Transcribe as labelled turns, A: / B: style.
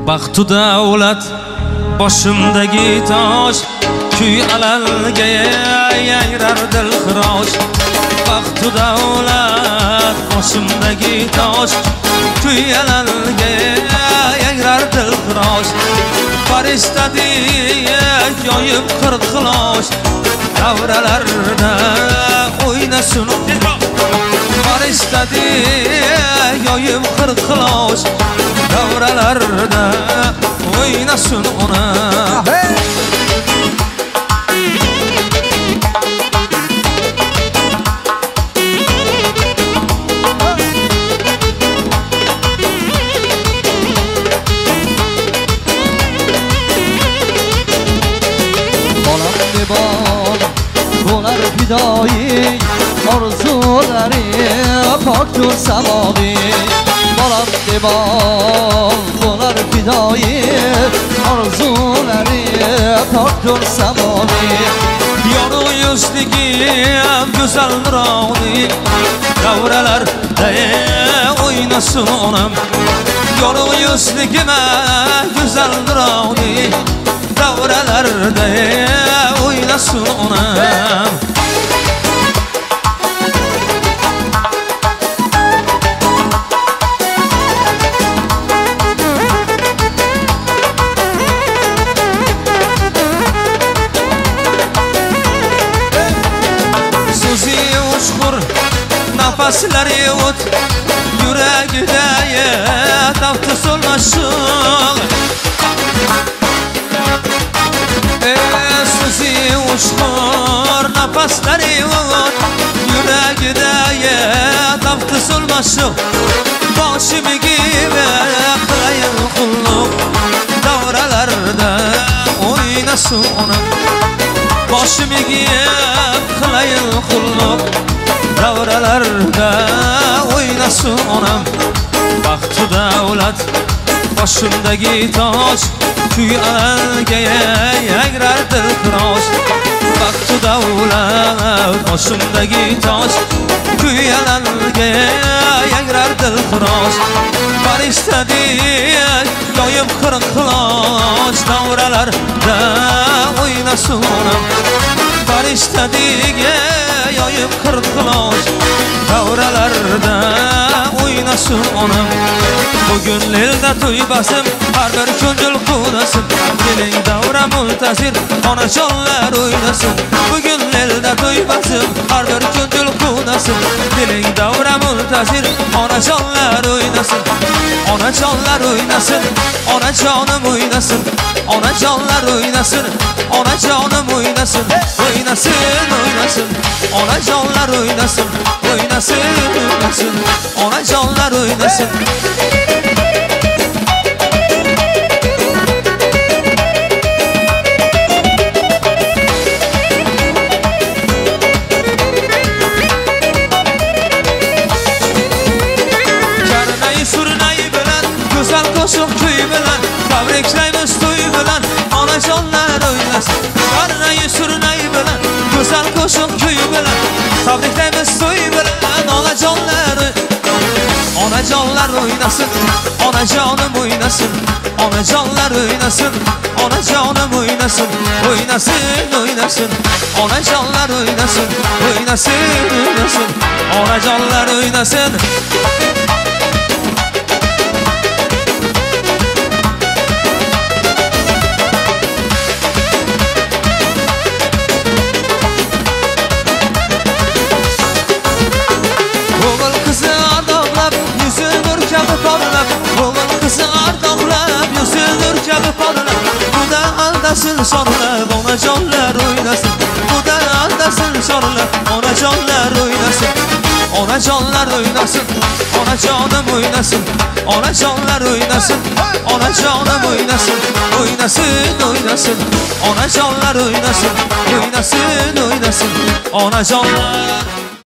A: Baxtu davlat boshimdagi tosh, kuy alalga yangrar dilxirosh. Baxtu davlat boshimdagi tosh, kuy alalga yangrar dilxirosh. Farishtadek yoyib qirq xilosh, davralarda o'ynasin. Farishtadek yoyib qirq xilosh, davralarda o'ynasin ona.
B: Bo'lar fidoyi orzulari poktur samovi. Bolam demon bo'lar fidoyi orzulari poktur samovi.
A: Yorug' yuzligi go'zal nuroni, davralarda o'ynasin onam. Yorug' yuzligi go'zal nuroni, davralarda o'ynasin onam. So'zi ushqur, nafaslari o't, yuragida tafti so'lmashiq. So'zi ushqur, nafaslari o't, yuragida tafti so'lmashiq. Boshimga qilayin qulluq, davralarda o'ynasin onam. Boshimga qilayin qulluq, davralarda o'ynasin onam. Baxtu davlat boshimdagi tosh, kuy alalga yangrar dilxirosh. Baxtu davlat boshimdagi tosh, kuy alalga yangrar dilxirosh. Farishtadek yoyib qirq xilosh, davralarda o'ynasin onam. Farishtadek yoyib qirq xilosh, davralarda o'ynasin onam. Bugun elda to'y basim, har bir ko'ngil qudasin. Keling davra multazir, onajonlar o'ynasin. Bugun elda to'y basim, har bir ko'ngil qudasin. Keling davra multazir, onajonlar o'ynasin. Onajonlar o'ynasin, onajonim o'ynasin. Onajonlar o'ynasin, onajonim o'ynasin. O'ynasin, o'ynasin, onajonlar o'ynasin. O'ynasin, o'ynasin, onajonlar o'ynasin. Go'zal qo'shiq kuy bilan tabriklaymiz to'y bilan, onajonlar o'ynasin. Qarnay surnay bilan go'zal qo'shiq kuy bilan tabriklaymiz to'y bilan, onajonlar o'ynasin. Onajonim o'ynasin, onajonlar o'ynasin. Onajonim o'ynasin, o'ynasin, o'ynasin. Onajonlar o'ynasin, o'ynasin, o'ynasin. Onajonlar o'ynasin. O'g'il qizi ardoqlab, yuzi nur kabi porlab, Xudo aldasin chorlab, onajonlar o'ynasin. Xudo aldasin chorlab, onajonlar o'ynasin. Onajonlar o'ynasin, onajonim o'ynasin. Onajonlar o'ynasin, onajonim o'ynasin. O'ynasin, o'ynasin, onajonlar o'ynasin. O'ynasin, o'ynasin, onajonlar